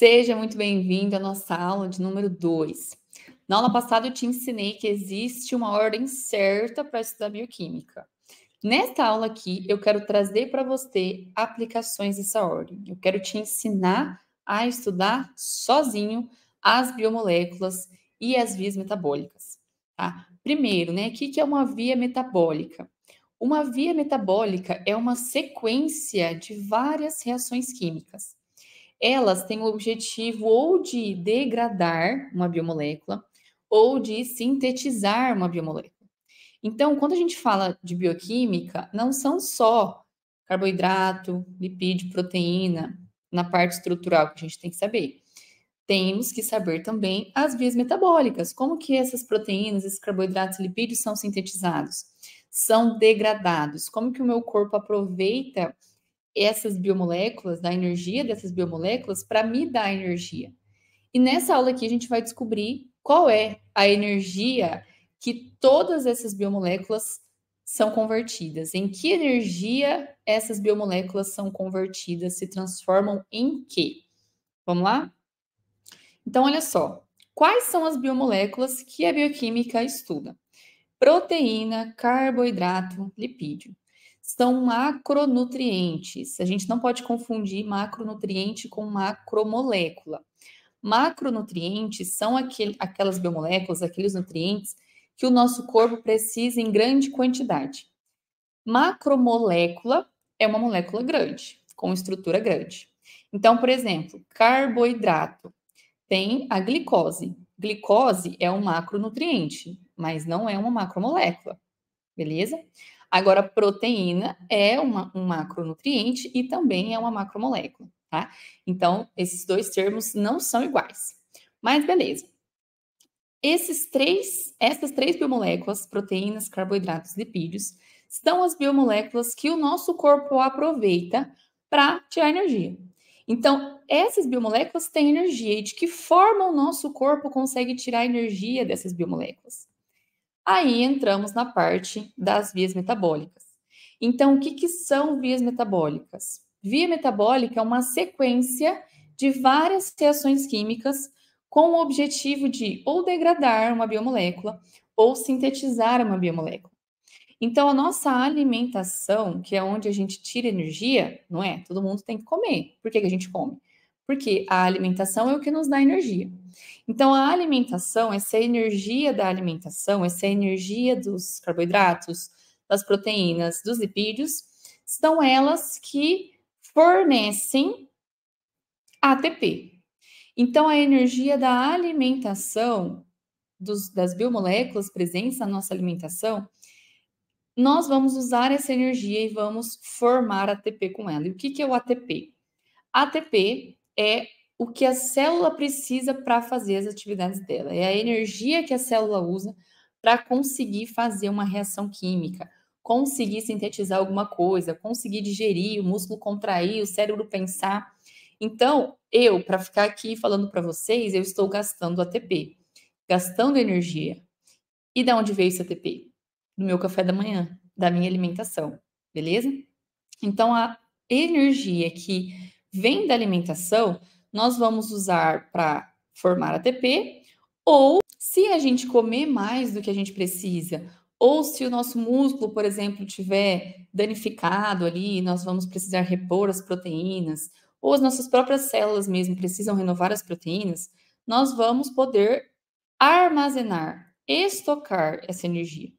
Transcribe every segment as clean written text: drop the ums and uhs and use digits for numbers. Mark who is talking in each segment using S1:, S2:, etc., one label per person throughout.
S1: Seja muito bem-vindo à nossa aula de número 2. Na aula passada eu te ensinei que existe uma ordem certa para estudar bioquímica. Nesta aula aqui, eu quero trazer para você aplicações dessa ordem. Eu quero te ensinar a estudar sozinho as biomoléculas e as vias metabólicas, tá? Primeiro, né, o que é uma via metabólica? Uma via metabólica é uma sequência de várias reações químicas. Elas têm o objetivo ou de degradar uma biomolécula ou de sintetizar uma biomolécula. Então, quando a gente fala de bioquímica, não são só carboidrato, lipídio, proteína, na parte estrutural que a gente tem que saber. Temos que saber também as vias metabólicas, como que essas proteínas, esses carboidratos e lipídios são sintetizados, são degradados, como que o meu corpo aproveita essas biomoléculas, da energia dessas biomoléculas para me dar energia. E nessa aula aqui a gente vai descobrir qual é a energia que todas essas biomoléculas são convertidas. Em que energia essas biomoléculas são convertidas, se transformam em quê? Vamos lá? Então, olha só. Quais são as biomoléculas que a bioquímica estuda? Proteína, carboidrato, lipídio. São macronutrientes. A gente não pode confundir macronutriente com macromolécula. Macronutrientes são aquelas biomoléculas, aqueles nutrientes que o nosso corpo precisa em grande quantidade. Macromolécula é uma molécula grande, com estrutura grande. Então, por exemplo, carboidrato tem a glicose. Glicose é um macronutriente, mas não é uma macromolécula, beleza? Agora, proteína é um macronutriente e também é uma macromolécula, tá? Então, esses dois termos não são iguais. Mas beleza. Essas três biomoléculas, proteínas, carboidratos, lipídios, são as biomoléculas que o nosso corpo aproveita para tirar energia. Então, essas biomoléculas têm energia. E de que forma o nosso corpo consegue tirar energia dessas biomoléculas? Aí entramos na parte das vias metabólicas. Então, o que são vias metabólicas? Via metabólica é uma sequência de várias reações químicas com o objetivo de ou degradar uma biomolécula ou sintetizar uma biomolécula. Então, a nossa alimentação, que é onde a gente tira energia, não é? Todo mundo tem que comer. Por que a gente come? Porque a alimentação é o que nos dá energia. Então, a alimentação, essa energia da alimentação, essa energia dos carboidratos, das proteínas, dos lipídios, são elas que fornecem ATP. Então, a energia da alimentação, das biomoléculas presentes na nossa alimentação, nós vamos usar essa energia e vamos formar ATP com ela. E o que é o ATP? ATP é o que a célula precisa para fazer as atividades dela. É a energia que a célula usa para conseguir fazer uma reação química, conseguir sintetizar alguma coisa, conseguir digerir, o músculo contrair, o cérebro pensar. Então, para ficar aqui falando para vocês, eu estou gastando ATP, gastando energia. E de onde veio esse ATP? Do meu café da manhã, da minha alimentação, beleza? Então, a energia que vem da alimentação, nós vamos usar para formar ATP, ou se a gente comer mais do que a gente precisa, ou se o nosso músculo, por exemplo, tiver danificado ali, nós vamos precisar repor as proteínas, ou as nossas próprias células mesmo precisam renovar as proteínas, nós vamos poder armazenar, estocar essa energia.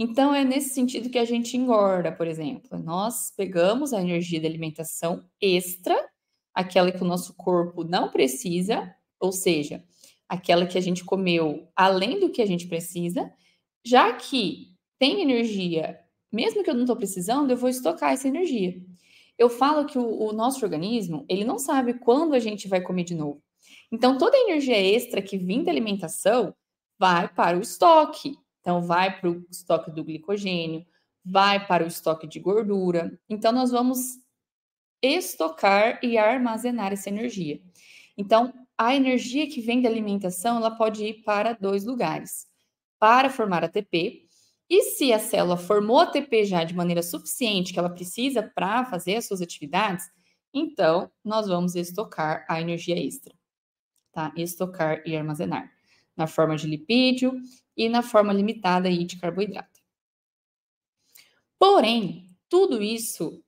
S1: Então, é nesse sentido que a gente engorda, por exemplo. Nós pegamos a energia da alimentação extra, aquela que o nosso corpo não precisa, ou seja, aquela que a gente comeu além do que a gente precisa, já que tem energia, mesmo que eu não estou precisando, eu vou estocar essa energia. Eu falo que o nosso organismo, ele não sabe quando a gente vai comer de novo. Então, toda a energia extra que vem da alimentação vai para o estoque. Então, vai para o estoque do glicogênio, vai para o estoque de gordura. Então, nós vamos estocar e armazenar essa energia. Então, a energia que vem da alimentação, ela pode ir para dois lugares. Para formar ATP, e se a célula formou ATP já de maneira suficiente, que ela precisa para fazer as suas atividades, Então, nós vamos estocar a energia extra, tá? Estocar e armazenar na forma de lipídio e na forma limitada aí de carboidrato. Porém, tudo isso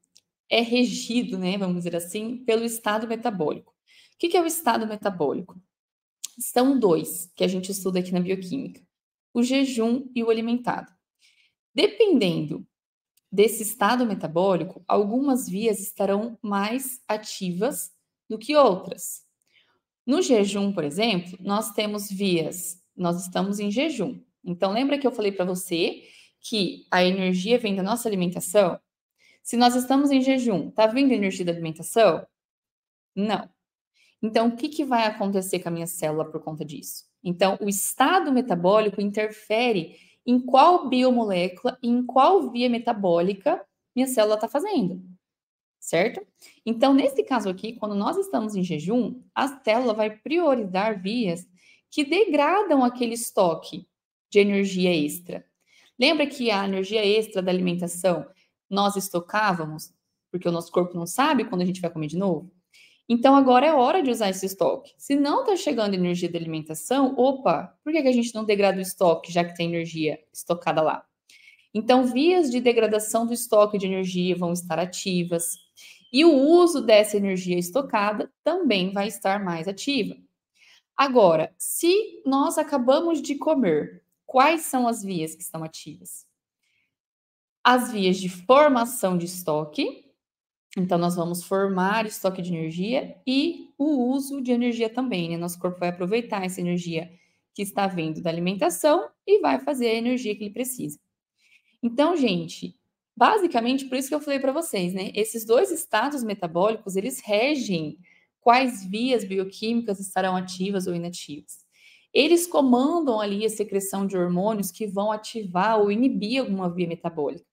S1: é regido, né, vamos dizer assim, pelo estado metabólico. O que é o estado metabólico? São dois que a gente estuda aqui na bioquímica: o jejum e o alimentado. Dependendo desse estado metabólico, algumas vias estarão mais ativas do que outras. No jejum, por exemplo, nós temos vias, nós estamos em jejum. Então, lembra que eu falei para você que a energia vem da nossa alimentação? Se nós estamos em jejum, tá vindo a energia da alimentação? Não. Então, o que vai acontecer com a minha célula por conta disso? Então, o estado metabólico interfere em qual biomolécula e em qual via metabólica minha célula está fazendo, certo? Então, nesse caso aqui, quando nós estamos em jejum, a célula vai priorizar vias que degradam aquele estoque de energia extra. Lembra que a energia extra da alimentação nós estocávamos, porque o nosso corpo não sabe quando a gente vai comer de novo? Então, agora é hora de usar esse estoque. Se não está chegando energia da alimentação, opa, por que a gente não degrada o estoque, já que tem energia estocada lá? Então, vias de degradação do estoque de energia vão estar ativas. E o uso dessa energia estocada também vai estar mais ativa. Agora, se nós acabamos de comer, quais são as vias que estão ativas? As vias de formação de estoque. Então, nós vamos formar estoque de energia e o uso de energia também, né? Nosso corpo vai aproveitar essa energia que está vindo da alimentação e vai fazer a energia que ele precisa. Então, gente, basicamente, por isso que eu falei para vocês, né? Esses dois estados metabólicos, eles regem quais vias bioquímicas estarão ativas ou inativas. Eles comandam ali a secreção de hormônios que vão ativar ou inibir alguma via metabólica.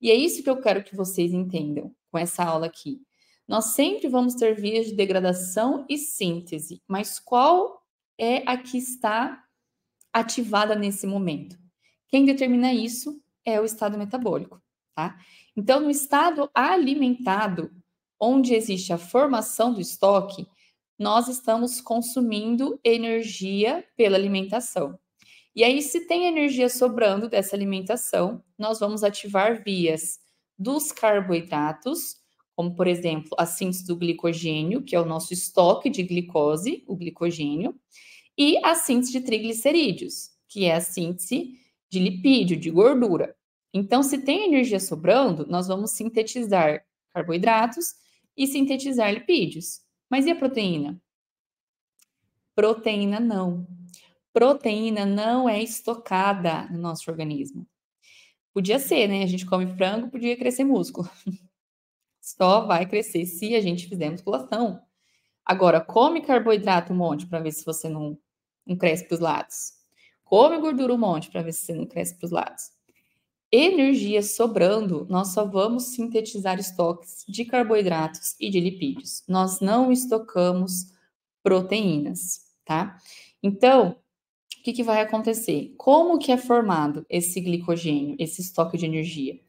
S1: E é isso que eu quero que vocês entendam com essa aula aqui. Nós sempre vamos ter vias de degradação e síntese, mas qual é a que está ativada nesse momento? Quem determina isso é o estado metabólico, tá? Então, no estado alimentado, onde existe a formação do estoque, nós estamos consumindo energia pela alimentação. E aí, se tem energia sobrando dessa alimentação, nós vamos ativar vias dos carboidratos, como por exemplo a síntese do glicogênio, que é o nosso estoque de glicose, o glicogênio, e a síntese de triglicerídeos, que é a síntese de lipídio, de gordura. Então, se tem energia sobrando, nós vamos sintetizar carboidratos e sintetizar lipídios. Mas e a proteína? Proteína não. Proteína não é estocada no nosso organismo. Podia ser, né? A gente come frango, podia crescer músculo. Só vai crescer se a gente fizer musculação. Agora, come carboidrato um monte para ver se você não cresce para os lados. Come gordura um monte para ver se você não cresce para os lados. Energia sobrando, nós só vamos sintetizar estoques de carboidratos e de lipídios. Nós não estocamos proteínas, tá? Então, o que vai acontecer? Como que é formado esse glicogênio, esse estoque de energia?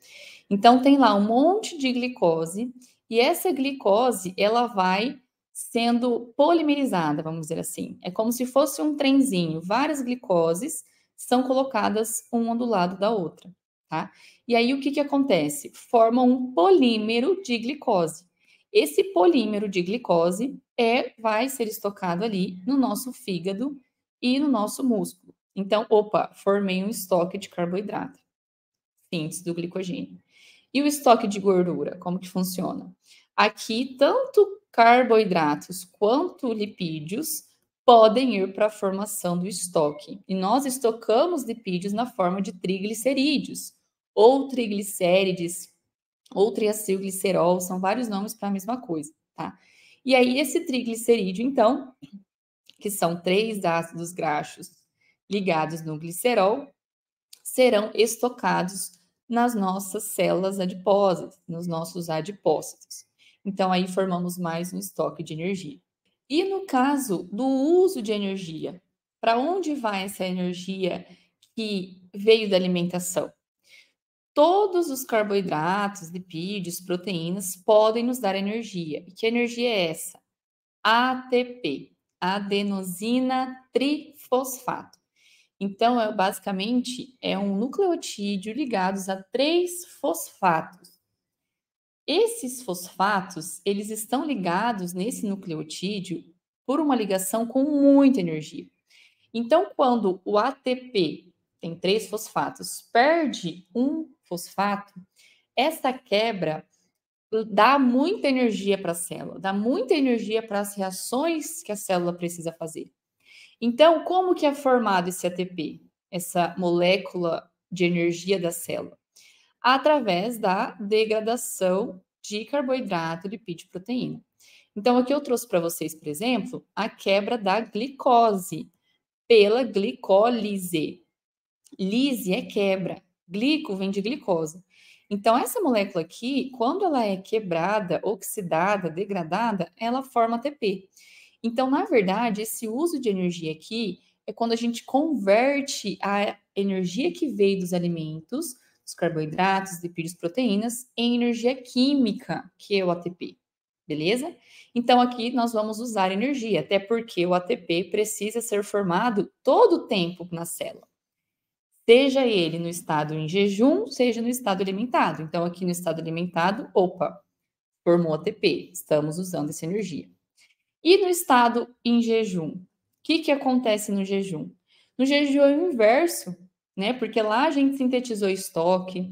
S1: Então, tem lá um monte de glicose e essa glicose, ela vai sendo polimerizada, vamos dizer assim. É como se fosse um trenzinho, várias glicoses são colocadas uma do lado da outra, tá? E aí, o que acontece? Forma um polímero de glicose. Esse polímero de glicose vai ser estocado ali no nosso fígado e no nosso músculo. Então, opa, formei um estoque de carboidrato, síntese do glicogênio. E o estoque de gordura, como que funciona? Aqui, tanto carboidratos quanto lipídios podem ir para a formação do estoque. E nós estocamos lipídios na forma de triglicerídeos, ou triglicérides, ou triacilglicerol, são vários nomes para a mesma coisa, tá? E aí, esse triglicerídeo, então, que são 3 ácidos graxos ligados no glicerol, serão estocados nas nossas células adiposas, nos nossos adipócitos. Então, aí formamos mais um estoque de energia. E no caso do uso de energia, para onde vai essa energia que veio da alimentação? todos os carboidratos, lipídios, proteínas podem nos dar energia. E que energia é essa? ATP, adenosina trifosfato. Então, basicamente, é um nucleotídeo ligados a 3 fosfatos. Esses fosfatos, eles estão ligados nesse nucleotídeo por uma ligação com muita energia. Então, quando o ATP tem 3 fosfatos, perde um fosfato, essa quebra dá muita energia para a célula, dá muita energia para as reações que a célula precisa fazer. Então, como que é formado esse ATP, essa molécula de energia da célula? Através da degradação de carboidrato, lipídio e proteína. Então, aqui eu trouxe para vocês, por exemplo, a quebra da glicose pela glicólise. Lise é quebra, glico vem de glicose. Então, essa molécula aqui, quando ela é quebrada, oxidada, degradada, ela forma ATP. Então, na verdade, esse uso de energia aqui é quando a gente converte a energia que veio dos alimentos, os carboidratos, lipídios, proteínas, em energia química, que é o ATP. Beleza? Então, aqui nós vamos usar energia, até porque o ATP precisa ser formado todo o tempo na célula. Seja ele no estado em jejum, seja no estado alimentado. Então, aqui no estado alimentado, opa, formou ATP, estamos usando essa energia. E no estado em jejum? O que acontece no jejum? No jejum é o inverso, né? Porque lá a gente sintetizou estoque,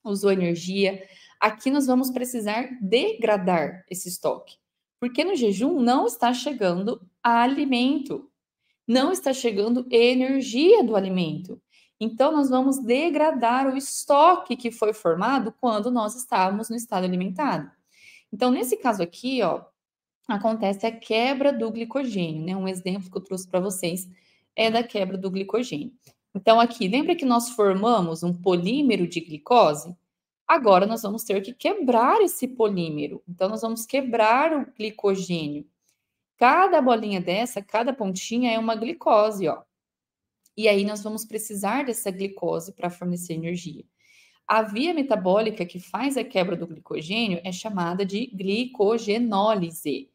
S1: usou energia. Aqui nós vamos precisar degradar esse estoque. Porque no jejum não está chegando alimento, não está chegando energia do alimento. Então, nós vamos degradar o estoque que foi formado quando nós estávamos no estado alimentado. Então, nesse caso aqui, ó, acontece a quebra do glicogênio, né? Um exemplo que eu trouxe para vocês é da quebra do glicogênio. Então, aqui, lembra que nós formamos um polímero de glicose? Agora, nós vamos ter que quebrar esse polímero. Então, nós vamos quebrar o glicogênio. Cada bolinha dessa, cada pontinha é uma glicose, ó. E aí, nós vamos precisar dessa glicose para fornecer energia. A via metabólica que faz a quebra do glicogênio é chamada de glicogenólise.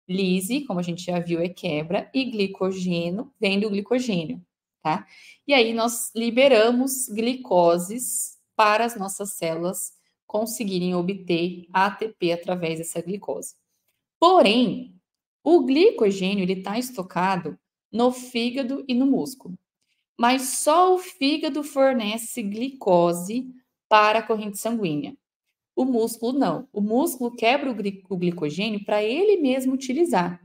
S1: Lise, como a gente já viu, é quebra, e glicogênio vem do glicogênio, tá? E aí nós liberamos glicoses para as nossas células conseguirem obter ATP através dessa glicose. Porém, o glicogênio ele está estocado no fígado e no músculo, mas só o fígado fornece glicose para a corrente sanguínea. O músculo não. O músculo quebra o glicogênio para ele mesmo utilizar.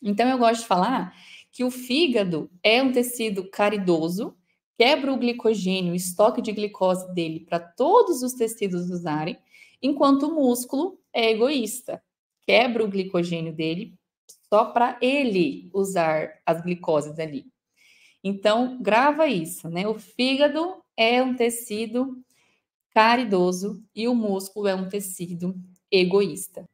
S1: Então, eu gosto de falar que o fígado é um tecido caridoso, quebra o glicogênio, o estoque de glicose dele para todos os tecidos usarem, enquanto o músculo é egoísta, quebra o glicogênio dele só para ele usar as glicoses ali. Então, grava isso, né? O fígado é um tecido caridoso e o músculo é um tecido egoísta.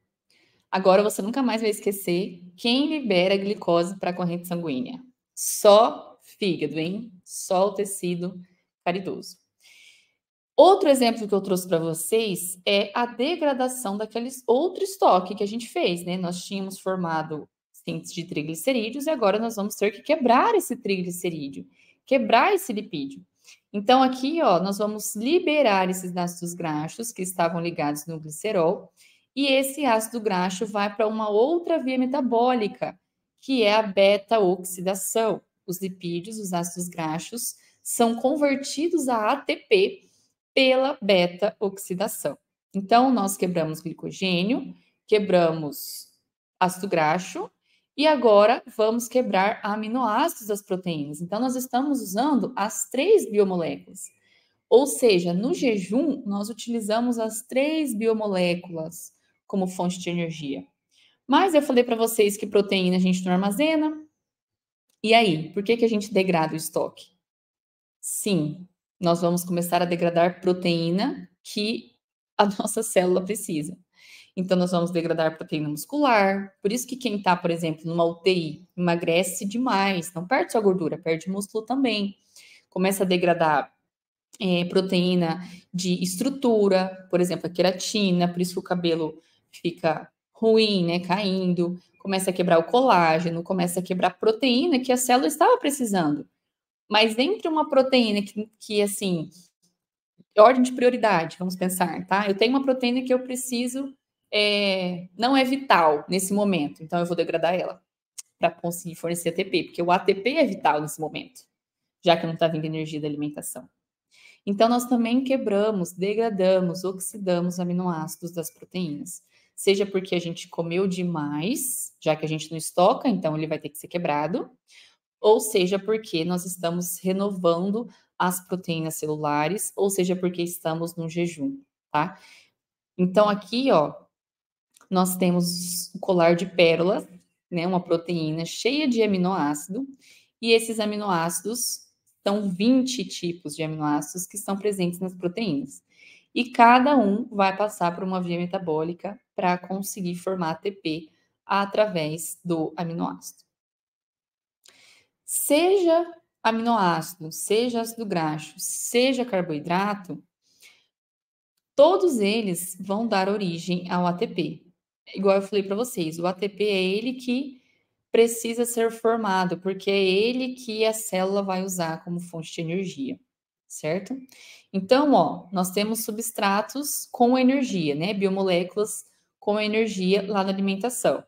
S1: Agora você nunca mais vai esquecer quem libera glicose para a corrente sanguínea. Só fígado, hein? Só o tecido caridoso. Outro exemplo que eu trouxe para vocês é a degradação daquele outro estoque que a gente fez, né? Nós tínhamos formado síntese de triglicerídeos e agora nós vamos ter que quebrar esse triglicerídeo, quebrar esse lipídio. Então, aqui, ó, nós vamos liberar esses ácidos graxos que estavam ligados no glicerol e esse ácido graxo vai para uma outra via metabólica, que é a beta-oxidação. Os lipídios, os ácidos graxos, são convertidos a ATP pela beta-oxidação. Então, nós quebramos glicogênio, quebramos ácido graxo e agora vamos quebrar aminoácidos das proteínas. Então, nós estamos usando as 3 biomoléculas. Ou seja, no jejum, nós utilizamos as 3 biomoléculas como fonte de energia. Mas eu falei para vocês que proteína a gente não armazena. E aí, por que a gente degrada o estoque? Sim, nós vamos começar a degradar proteína que a nossa célula precisa. Então, nós vamos degradar proteína muscular. Por isso que quem está, por exemplo, numa UTI, emagrece demais. Não perde só gordura, perde músculo também. Começa a degradar proteína de estrutura, por exemplo, a queratina, por isso que o cabelo fica ruim, né, caindo, começa a quebrar o colágeno, começa a quebrar a proteína que a célula estava precisando. Mas entre uma proteína que assim, ordem de prioridade, vamos pensar, tá? Eu tenho uma proteína que eu preciso, não é vital nesse momento, então eu vou degradar ela para conseguir fornecer ATP, porque o ATP é vital nesse momento, já que não está vindo energia da alimentação. Então, nós também quebramos, degradamos, oxidamos aminoácidos das proteínas. Seja porque a gente comeu demais, já que a gente não estoca, então ele vai ter que ser quebrado, ou seja porque nós estamos renovando as proteínas celulares, ou seja porque estamos no jejum, tá? Então, aqui, ó, nós temos o colar de pérolas, né, uma proteína cheia de aminoácido, e esses aminoácidos são 20 tipos de aminoácidos que estão presentes nas proteínas. E cada um vai passar por uma via metabólica para conseguir formar ATP através do aminoácido. Seja aminoácido, seja ácido graxo, seja carboidrato, todos eles vão dar origem ao ATP. Igual eu falei para vocês, o ATP é ele que precisa ser formado, porque é ele que a célula vai usar como fonte de energia, certo? Então, ó, nós temos substratos com energia, né? Biomoléculas com energia lá na alimentação.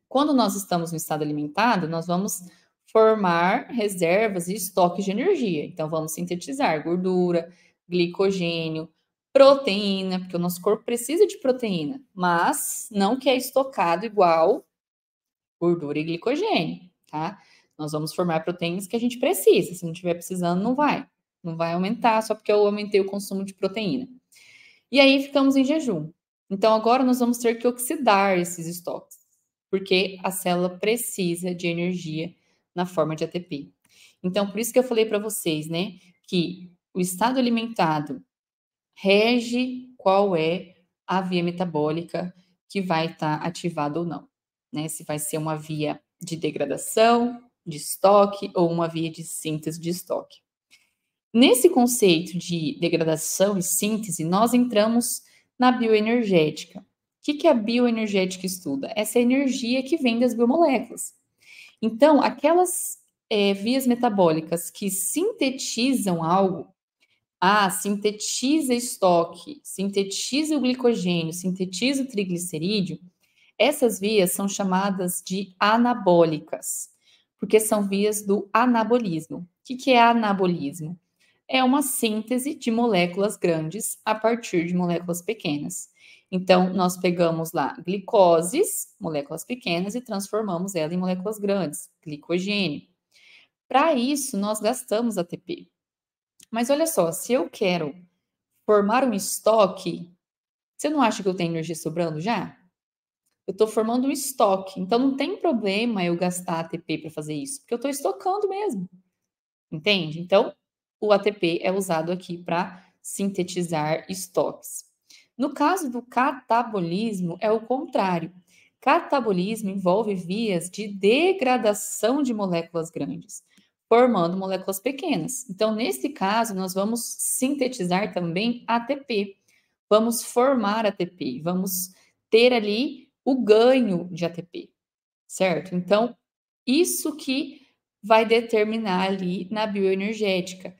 S1: Quando nós estamos no estado alimentado, nós vamos formar reservas e estoques de energia. Então, vamos sintetizar gordura, glicogênio, proteína, porque o nosso corpo precisa de proteína, mas não que é estocado igual gordura e glicogênio, tá? Nós vamos formar proteínas que a gente precisa. Se não estiver precisando, não vai. Não vai aumentar só porque eu aumentei o consumo de proteína. E aí ficamos em jejum. Então, agora nós vamos ter que oxidar esses estoques, porque a célula precisa de energia na forma de ATP. Então, por isso que eu falei para vocês, né, que o estado alimentado rege qual é a via metabólica que vai estar ativada ou não, né? Se vai ser uma via de degradação, de estoque ou uma via de síntese de estoque. Nesse conceito de degradação e síntese, nós entramos na bioenergética. O que a bioenergética estuda? Essa energia que vem das biomoléculas. Então, aquelas vias metabólicas que sintetizam algo, sintetiza estoque, sintetiza o glicogênio, sintetiza o triglicerídeo, essas vias são chamadas de anabólicas, porque são vias do anabolismo. O que é anabolismo? É uma síntese de moléculas grandes a partir de moléculas pequenas. Então, nós pegamos lá glicoses, moléculas pequenas, e transformamos ela em moléculas grandes, glicogênio. Para isso, nós gastamos ATP. Mas olha só, se eu quero formar um estoque, você não acha que eu tenho energia sobrando já? Eu estou formando um estoque, então não tem problema eu gastar ATP para fazer isso, porque eu estou estocando mesmo, entende? Então, o ATP é usado aqui para sintetizar estoques. No caso do catabolismo, é o contrário. Catabolismo envolve vias de degradação de moléculas grandes, formando moléculas pequenas. Então, nesse caso, nós vamos sintetizar também ATP. Vamos formar ATP, vamos ter ali o ganho de ATP, certo? Então, isso que vai determinar ali na bioenergética.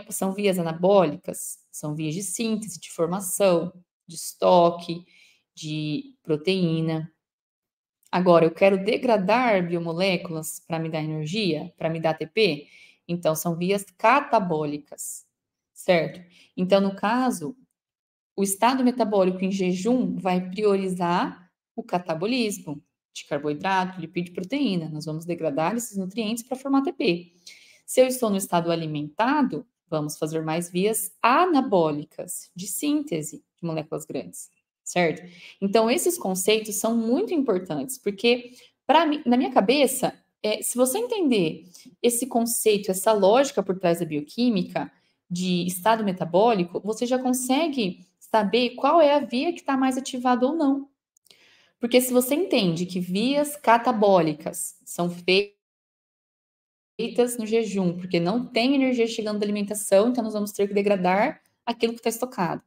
S1: São vias anabólicas, são vias de síntese, de formação, de estoque, de proteína. Agora, eu quero degradar biomoléculas para me dar energia, para me dar ATP, então são vias catabólicas, certo? Então, no caso, o estado metabólico em jejum vai priorizar o catabolismo de carboidrato, lipídio e proteína. Nós vamos degradar esses nutrientes para formar ATP. Se eu estou no estado alimentado, vamos fazer mais vias anabólicas de síntese de moléculas grandes, certo? Então, esses conceitos são muito importantes, porque na minha cabeça, se você entender esse conceito, essa lógica por trás da bioquímica de estado metabólico, você já consegue saber qual é a via que está mais ativada ou não. Porque se você entende que vias catabólicas são feitas feitas no jejum, porque não tem energia chegando da alimentação, então nós vamos ter que degradar aquilo que está estocado.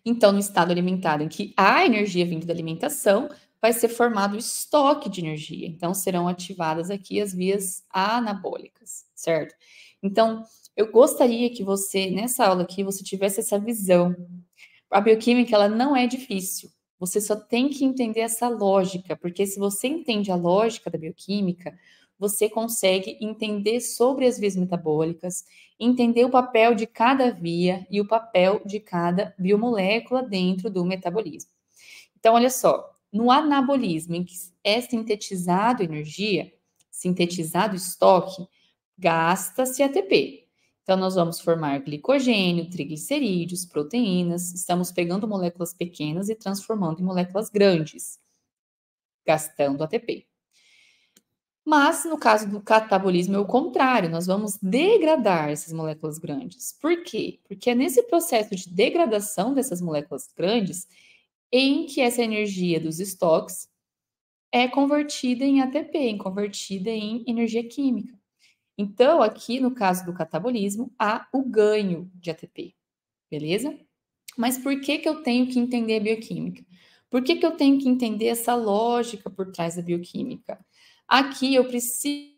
S1: Então, no estado alimentado em que há energia vindo da alimentação, vai ser formado o estoque de energia. Então, serão ativadas aqui as vias anabólicas, certo? Então, eu gostaria que você, nessa aula aqui, você tivesse essa visão. A bioquímica, ela não é difícil. Você só tem que entender essa lógica, porque se você entende a lógica da bioquímica, você consegue entender sobre as vias metabólicas, entender o papel de cada via e o papel de cada biomolécula dentro do metabolismo. Então, olha só, no anabolismo, em que é sintetizado energia, sintetizado estoque, gasta-se ATP. Então, nós vamos formar glicogênio, triglicerídeos, proteínas, estamos pegando moléculas pequenas e transformando em moléculas grandes, gastando ATP. Mas, no caso do catabolismo, é o contrário, nós vamos degradar essas moléculas grandes. Por quê? Porque é nesse processo de degradação dessas moléculas grandes em que essa energia dos estoques é convertida em ATP, convertida em energia química. Então, aqui no caso do catabolismo, há o ganho de ATP, beleza? Mas por que eu tenho que entender a bioquímica? Por que eu tenho que entender essa lógica por trás da bioquímica? Aqui eu preciso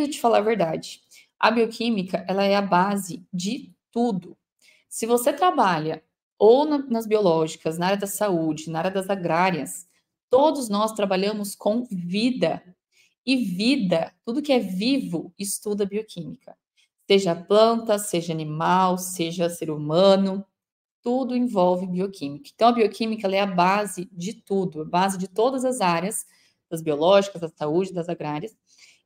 S1: te falar a verdade. A bioquímica, ela é a base de tudo. Se você trabalha ou nas biológicas, na área da saúde, na área das agrárias, todos nós trabalhamos com vida. E vida, tudo que é vivo, estuda bioquímica. Seja planta, seja animal, seja ser humano, tudo envolve bioquímica. Então, a bioquímica ela é a base de tudo, a base de todas as áreas, das biológicas, da saúde, das agrárias,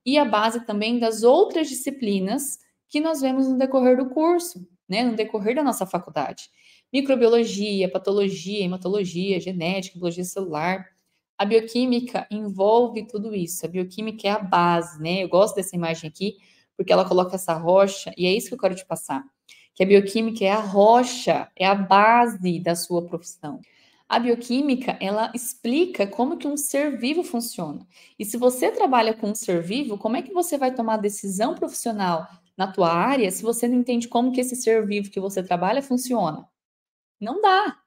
S1: e a base também das outras disciplinas que nós vemos no decorrer do curso, né, no decorrer da nossa faculdade. Microbiologia, patologia, hematologia, genética, biologia celular. A bioquímica envolve tudo isso. A bioquímica é a base, né? Eu gosto dessa imagem aqui, porque ela coloca essa rocha, e é isso que eu quero te passar. Que a bioquímica é a rocha, é a base da sua profissão. A bioquímica, ela explica como que um ser vivo funciona. E se você trabalha com um ser vivo, como é que você vai tomar decisão profissional na tua área se você não entende como que esse ser vivo que você trabalha funciona? Não dá.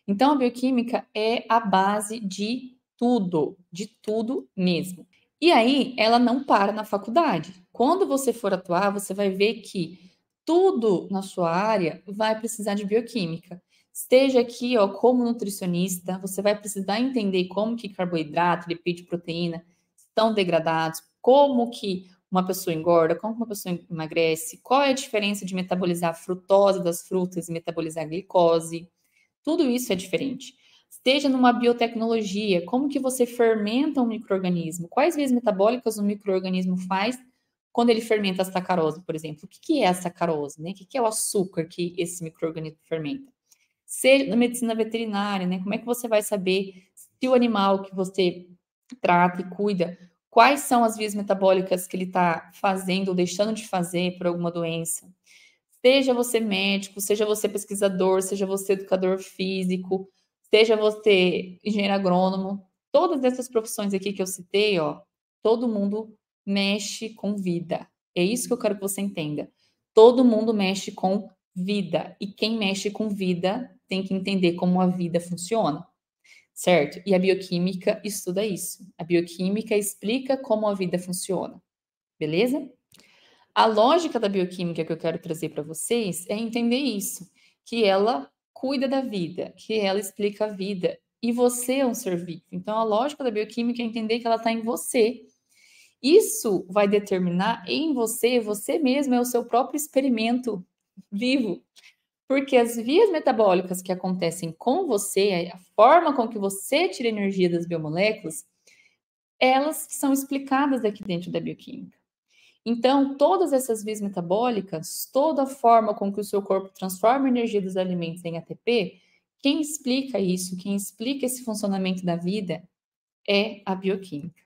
S1: Então, a bioquímica é a base de tudo mesmo. E aí, ela não para na faculdade. Quando você for atuar, você vai ver que tudo na sua área vai precisar de bioquímica. Esteja aqui, ó, como nutricionista, você vai precisar entender como que carboidrato, lipídio, proteína estão degradados, como que uma pessoa engorda, como uma pessoa emagrece, qual é a diferença de metabolizar a frutose das frutas e metabolizar a glicose. Tudo isso é diferente. Esteja numa biotecnologia, como que você fermenta um micro-organismo? Quais vias metabólicas o micro-organismo faz quando ele fermenta a sacarose, por exemplo? O que é a sacarose, né? O que é o açúcar que esse micro-organismo fermenta? Seja na medicina veterinária, né? Como é que você vai saber se o animal que você trata e cuida, quais são as vias metabólicas que ele está fazendo ou deixando de fazer por alguma doença? Seja você médico, seja você pesquisador, seja você educador físico, seja você engenheiro agrônomo, todas essas profissões aqui que eu citei, ó, todo mundo mexe com vida. É isso que eu quero que você entenda. Todo mundo mexe com vida. E quem mexe com vida tem que entender como a vida funciona, certo? E a bioquímica estuda isso. A bioquímica explica como a vida funciona, beleza? A lógica da bioquímica que eu quero trazer para vocês é entender isso, que ela cuida da vida, que ela explica a vida, e você é um ser vivo. Então, a lógica da bioquímica é entender que ela está em você. Isso vai determinar em você, você mesmo é o seu próprio experimento vivo, porque as vias metabólicas que acontecem com você, a forma com que você tira energia das biomoléculas, elas são explicadas aqui dentro da bioquímica. Então, todas essas vias metabólicas, toda a forma com que o seu corpo transforma a energia dos alimentos em ATP, quem explica isso, quem explica esse funcionamento da vida é a bioquímica.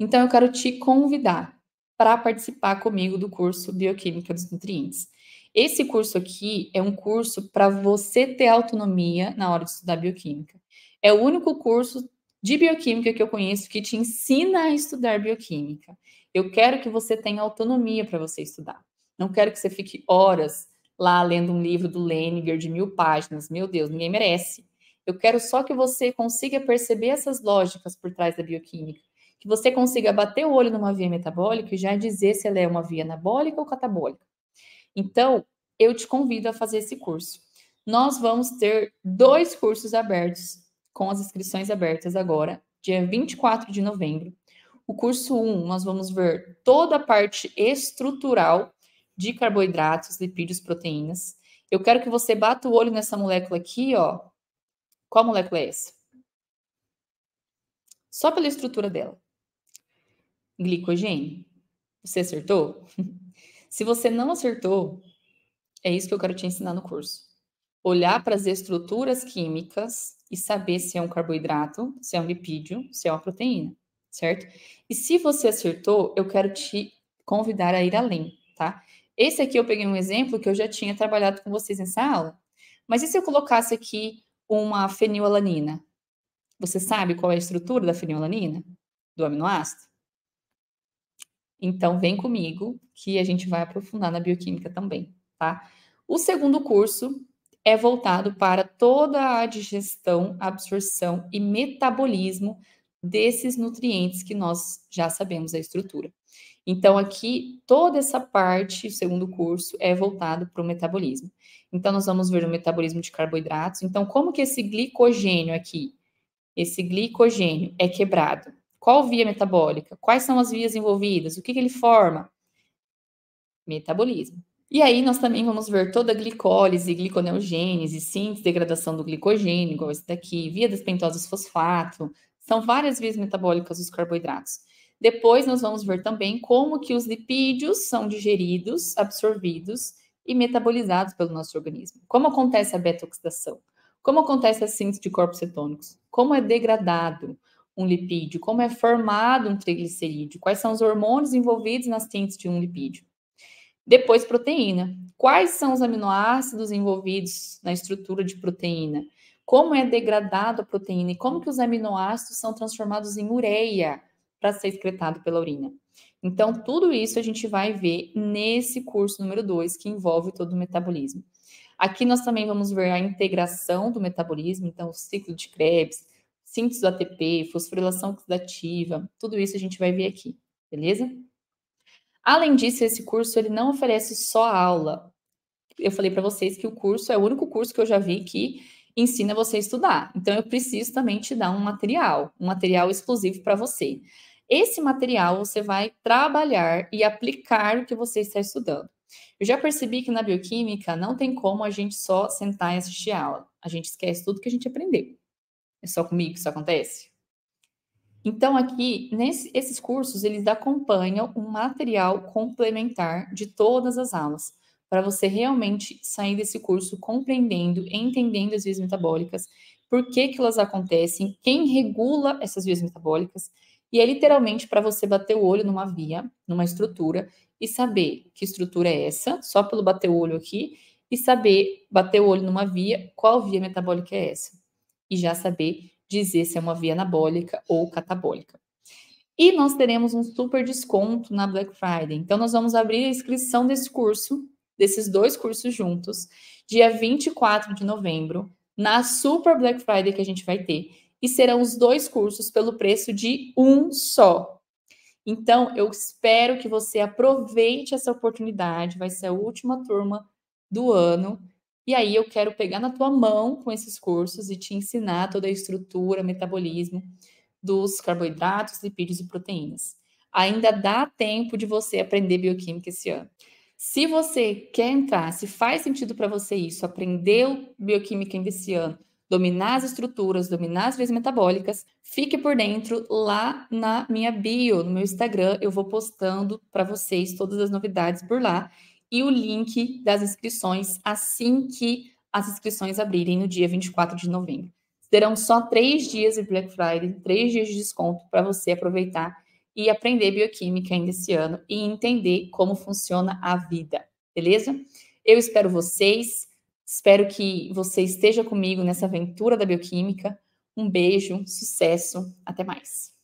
S1: Então, eu quero te convidar para participar comigo do curso Bioquímica dos Nutrientes. Esse curso aqui é um curso para você ter autonomia na hora de estudar bioquímica. É o único curso de bioquímica que eu conheço que te ensina a estudar bioquímica. Eu quero que você tenha autonomia para você estudar. Não quero que você fique horas lá lendo um livro do Leninger de 1000 páginas. Meu Deus, ninguém merece. Eu quero só que você consiga perceber essas lógicas por trás da bioquímica. Que você consiga bater o olho numa via metabólica e já dizer se ela é uma via anabólica ou catabólica. Então, eu te convido a fazer esse curso. Nós vamos ter 2 cursos abertos, com as inscrições abertas agora, dia 24 de novembro. O curso 1, nós vamos ver toda a parte estrutural de carboidratos, lipídios, proteínas. Eu quero que você bata o olho nessa molécula aqui, ó. Qual molécula é essa? Só pela estrutura dela. Glicogênio. Você acertou? Se você não acertou, é isso que eu quero te ensinar no curso. Olhar para as estruturas químicas e saber se é um carboidrato, se é um lipídio, se é uma proteína, certo? E se você acertou, eu quero te convidar a ir além, tá? Esse aqui eu peguei um exemplo que eu já tinha trabalhado com vocês nessa aula. Mas e se eu colocasse aqui uma fenilalanina? Você sabe qual é a estrutura da fenilalanina? Do aminoácido? Então, vem comigo que a gente vai aprofundar na bioquímica também, tá? O segundo curso é voltado para toda a digestão, absorção e metabolismo desses nutrientes que nós já sabemos a estrutura. Então, aqui, toda essa parte, o segundo curso, é voltado para o metabolismo. Então, nós vamos ver o metabolismo de carboidratos. Então, como que esse glicogênio aqui, esse glicogênio é quebrado? Qual via metabólica? Quais são as vias envolvidas? O que ele forma? Metabolismo. E aí nós também vamos ver toda a glicólise, gliconeogênese, síntese, degradação do glicogênio, igual esse daqui, via das pentosas fosfato, são várias vias metabólicas dos carboidratos. Depois nós vamos ver também como que os lipídios são digeridos, absorvidos e metabolizados pelo nosso organismo. Como acontece a beta-oxidação? Como acontece a síntese de corpos cetônicos? Como é degradado um lipídio? Como é formado um triglicerídeo? Quais são os hormônios envolvidos na síntese de um lipídio? Depois, proteína. Quais são os aminoácidos envolvidos na estrutura de proteína? Como é degradado a proteína e como que os aminoácidos são transformados em ureia para ser excretado pela urina? Então, tudo isso a gente vai ver nesse curso número 2, que envolve todo o metabolismo. Aqui nós também vamos ver a integração do metabolismo, então o ciclo de Krebs, síntese do ATP, fosforilação oxidativa, tudo isso a gente vai ver aqui, beleza? Além disso, esse curso ele não oferece só aula. Eu falei para vocês que o curso é o único curso que eu já vi que ensina você a estudar. Então, eu preciso também te dar um material exclusivo para você. Esse material você vai trabalhar e aplicar o que você está estudando. Eu já percebi que na bioquímica não tem como a gente só sentar e assistir a aula. A gente esquece tudo que a gente aprendeu. É só comigo que isso acontece? Então, aqui, esses cursos, eles acompanham um material complementar de todas as aulas, para você realmente sair desse curso compreendendo, entendendo as vias metabólicas, por que que elas acontecem, quem regula essas vias metabólicas, e é literalmente para você bater o olho numa via, numa estrutura, e saber que estrutura é essa, só pelo bater o olho aqui, e saber bater o olho numa via, qual via metabólica é essa. E já saber dizer se é uma via anabólica ou catabólica. E nós teremos um super desconto na Black Friday. Então, nós vamos abrir a inscrição desse curso, desses 2 cursos juntos, dia 24 de novembro, na Super Black Friday que a gente vai ter. E serão os 2 cursos pelo preço de um só. Então, eu espero que você aproveite essa oportunidade. Vai ser a última turma do ano. E aí eu quero pegar na tua mão com esses cursos e te ensinar toda a estrutura, metabolismo dos carboidratos, lipídios e proteínas. Ainda dá tempo de você aprender bioquímica esse ano. Se você quer entrar, se faz sentido para você isso, aprender bioquímica ainda esse ano, dominar as estruturas, dominar as vias metabólicas, fique por dentro lá na minha bio, no meu Instagram, eu vou postando para vocês todas as novidades por lá e o link das inscrições assim que as inscrições abrirem no dia 24 de novembro. Serão só 3 dias de Black Friday, 3 dias de desconto para você aproveitar e aprender bioquímica ainda esse ano e entender como funciona a vida, beleza? Eu espero vocês, espero que você esteja comigo nessa aventura da bioquímica. Um beijo, sucesso, até mais.